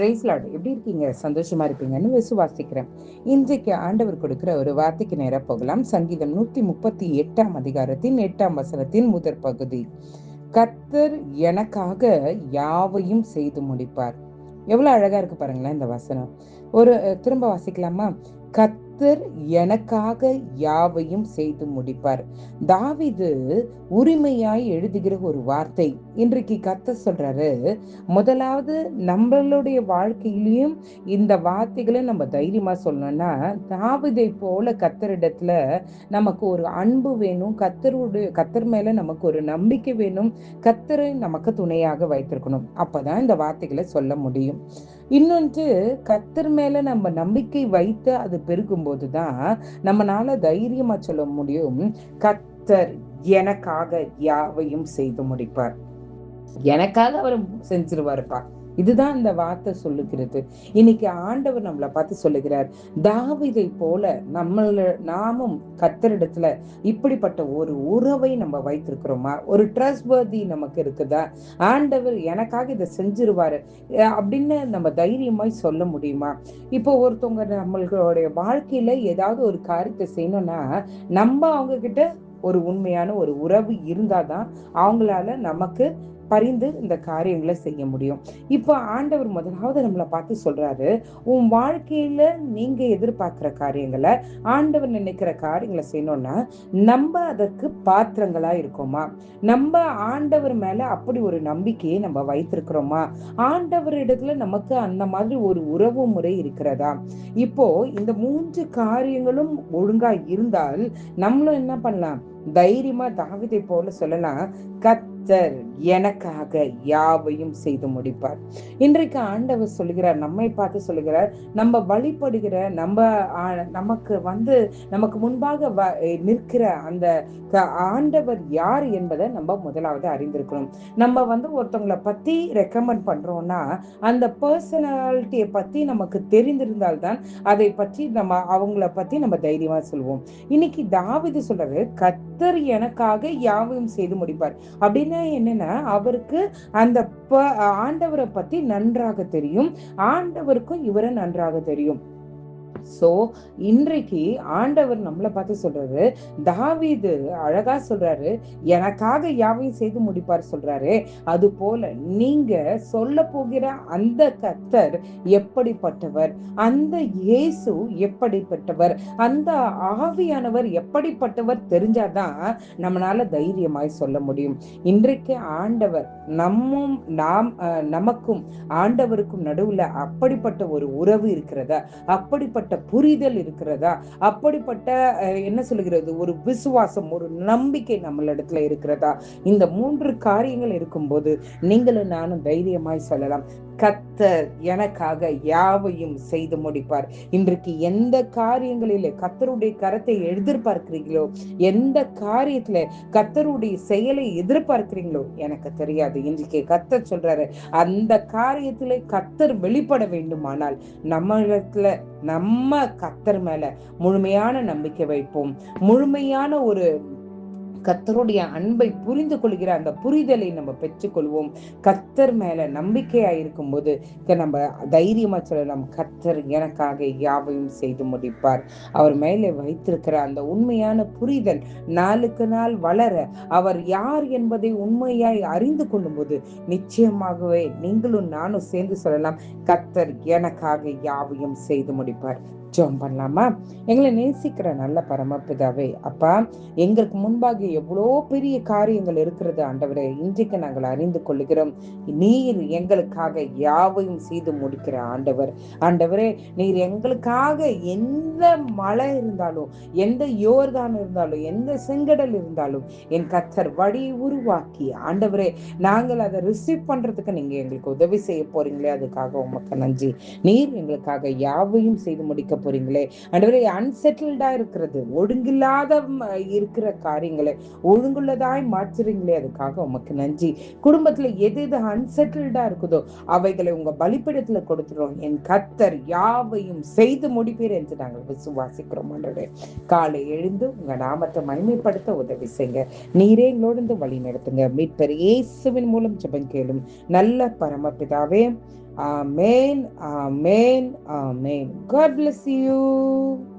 Price Lord. எப்படி இருக்கீங்க? சந்தோஷமா இருப்பீங்கன்னு விசுவாசிக்கிறேன். இன்றைக்கு ஆண்டவர் கொடுக்கிற ஒரு வார்த்தைக்கு நேரா போகலாம். சங்கீதம் 138 அதிகாரத்தின் 8 முதற் பகுதி. கர்த்தர் எனக்காக யாவையும் செய்து முடிப்பார். எவ்வளவு அழகா இருக்கு பாருங்களேன் இந்த வசனம். திரும்ப வாசிக்கலாமா? கர்த்தர் எனக்காக யாவையும் செய்து முடிப்பார். தாவீது உரிமையாய் எழுதுகிற ஒரு வார்த்தை. இன்றைக்கு கர்த்தர் சொல்றாரு, முதலாவது நம்மளுடைய வாழ்க்கையிலையும் இந்த வார்த்தைகளை நம்ம தைரியமா சொல்லணும்னா, தாவீதை போல கர்த்தரிடத்துல நமக்கு ஒரு அன்பு வேணும். கர்த்தர் மேல நமக்கு ஒரு நம்பிக்கை வேணும். கர்த்தரை நமக்கு துணையாக வைத்திருக்கணும். அப்பதான் இந்த வார்த்தைகளை சொல்ல முடியும். இன்னொன்று, கர்த்தர் மேல நம்ம நம்பிக்கை வைத்து அது பெருகும் போதுதான் நம்மளால தைரியமா சொல்ல முடியும், கர்த்தர் எனக்காக யாவையும் செய்து முடிப்பார். எனக்காக அவர் செஞ்சிருவாருப்பா. இதுதான் இந்த வார்த்தை சொல்லுகிறது. இன்னைக்கு ஆண்டவர் நம்மளை பார்த்து சொல்லுகிறார், தாவீதை போல நாமும் கர்த்தரிடத்துல இப்படிப்பட்ட ஒரு உறவை நம்ம வைத்திருக்கிறோமா? ஒரு ட்ரஸ்ட்வர்தி நமக்கு இருக்குதா? ஆண்டவர் எனக்காக இதை செஞ்சிருவாரு அப்படின்னு நம்ம தைரியமாய் சொல்ல முடியுமா? இப்போ ஒருத்தவங்க நம்மளுடைய வாழ்க்கையில ஏதாவது ஒரு காரியத்தை செய்யணும்னா, நம்ம அவங்க கிட்ட ஒரு உண்மையான ஒரு உறவு இருந்தாதான் அவங்களால நமக்கு பரிந்து இந்த காரியங்களை செய்ய முடியும். இப்ப ஆண்டவர் முதலாவது நம்மளை பார்த்து சொல்றாரு, உன் வாழ்க்கையில நீங்க எதிர்பார்க்கிற காரியங்களை, ஆண்டவர் நினைக்கிற காரியங்களை செய்யணும்னா நம்ம அதற்கு பாத்திரங்களா இருக்கோமா? நம்ம ஆண்டவர் மேல அப்படி ஒரு நம்பிக்கையை நம்ம வைத்திருக்கிறோமா? ஆண்டவர் இடத்துல நமக்கு அந்த மாதிரி ஒரு உறவு முறை இருக்கிறதா? இப்போ இந்த 3 காரியங்களும் ஒழுங்கா இருந்தால் நம்மளும் என்ன பண்ணலாம்? தைரியமா தாவீதை போல சொல்லலாம், கர்த்தர் எனக்காக யாவையும் செய்து முடிப்பார். இன்றைக்கு ஆண்டவர் சொல்லுகிறார், நம்மை பார்த்து சொல்லுகிறார், நம்ம வழிபடுகிற நமக்கு முன்பாக நிற்கிற அந்த ஆண்டவர் யார் என்பதை நம்ம முதலாவது அறிந்திருக்கணும். நம்ம ஒருத்தவங்களை பத்தி ரெக்கமெண்ட் பண்றோம்னா அந்த பர்சனாலிட்டியை பத்தி நமக்கு தெரிந்திருந்தால்தான் அதை பற்றி அவங்கள பத்தி நம்ம தைரியமா சொல்லுவோம். இன்னைக்கு தாவீது சொல்றாரு, கர்த்தர் எனக்காக யாவையும் செய்து முடிப்பார். அப்படின்னா என்னன்னா, அவருக்கு அந்த ஆண்டவரை பத்தி நன்றாக தெரியும். ஆண்டவருக்கும் இவரை நன்றாக தெரியும். சோ இன்றைக்கு ஆண்டவர் நம்மளை பார்த்து சொல்றாரு, தாவீது அழகா சொல்றாரு, எனக்காக யாவையும் செய்து முடிப்பார் சொல்றாரு. அது போல நீங்க சொல்ல போகிற அந்த கர்த்தர் எப்படிப்பட்டவர், அந்த இயேசு எப்படிப்பட்டவர், அந்த ஆவியானவர் எப்படிப்பட்டவர் தெரிஞ்சாதான் நம்மளால தைரியமாய் சொல்ல முடியும். இன்றைக்கு ஆண்டவர் நமக்கும் ஆண்டவருக்கும் நடுவுல அப்படிப்பட்ட ஒரு உறவு இருக்கிறதா? அப்படிப்பட்ட புரிதல் இருக்கிறதா? அப்படிப்பட்ட என்ன சொல்லுகிறது, ஒரு விசுவாசம், ஒரு நம்பிக்கை நம்மளிடத்துல இருக்கிறதா? இந்த 3 காரியங்கள் இருக்கும்போது நீங்களும் நானும் தைரியமாய் சொல்லலாம், கர்த்தர் எனக்காக யாவையும் செய்து முடிப்பார். இன்றைக்கு எந்த காரியங்களிலே கர்த்தருடைய கரத்தை எதிர்பார்க்கிறீங்களோ, எந்த காரியத்துல கர்த்தருடைய செயலை எதிர்பார்க்கிறீங்களோ எனக்கு தெரியாது. இன்றைக்கு கர்த்தர் சொல்றாரு, அந்த காரியத்திலே கர்த்தர் வெளிப்பட வேண்டுமானால் நம்ம கர்த்தர் மேல முழுமையான நம்பிக்கை வைப்போம். முழுமையான ஒரு கர்த்தருடைய அன்பை புரிந்து கொள்கிற அந்த புரிதலை நம்ம பெற்றுக்கொள்வோம். கர்த்தர் மேல நம்பிக்கையா இருக்கும் போது நம்ம தைரியமா சொல்லலாம், கர்த்தர் எனக்காக யாவையும் செய்து முடிப்பார். அவர் மேலே வைத்திருக்கிற அந்த உண்மையான புரிதல் நாளுக்கு நாள் வளர, அவர் யார் என்பதை உண்மையாய் அறிந்து கொள்ளும் போது நிச்சயமாகவே நீங்களும் நானும் சேர்ந்து சொல்லலாம், கர்த்தர் எனக்காக யாவையும் செய்து முடிப்பார். ஜெபம் பண்ணலாமா? எங்களை நேசிக்கிற நல்ல பரமபிதாவே, அப்பா, எங்களுக்கு முன்பாக எவ்வளோ பெரிய காரியங்கள் இருக்கிறது ஆண்டவரே. இன்றைக்கு நாங்கள் அறிந்து கொள்கிறோம், நீர் எங்களுக்காக யாவையும் செய்து முடிக்கிற ஆண்டவர். ஆண்டவரே, நீர் எங்களுக்காக எந்த மழை இருந்தாலும், எந்த யோர்தான் இருந்தாலும், எந்த செங்கடல் இருந்தாலும் என் கர்த்தர் வழி உருவாக்கி ஆண்டவரே நாங்கள் அதை ரிசீவ் பண்றதுக்கு நீங்க எங்களுக்கு உதவி செய்ய போறீங்களே, அதுக்காக உமக்கு நன்றி. நீர் எங்களுக்காக யாவையும் செய்து முடிக்க போறீங்களே ஆண்டவரே. அன்செட்டில்டா இருக்கிறது, ஒழுங்கில்லாத இருக்கிற காரியங்களை ஒழுங்குள்ளதாய் மாற்றுறீங்களே, அதுக்காக உமக்கு நன்றி. குடும்பத்துல எது அன்செட்டில்டா இருக்குதோ அவைகளை உங்க பலிப்பிடத்துல கொடுத்துறோம். என் கர்த்தர் யாவையும் செய்து முடிப்பீர் என்று நாங்கள் விசுவாசிக்கிறோம் ஆண்டவரே. காலை எழுந்து உங்க நாமத்தை மகிமைப்படுத்த உதவி செய்யுங்க. நீரே எங்களோடு வழி நடத்துங்க. மீட்பர் இயேசுவின் மூலம் ஜெபம் கேளும் நல்ல பரமபிதாவே, Amen, Amen, Amen. God bless you.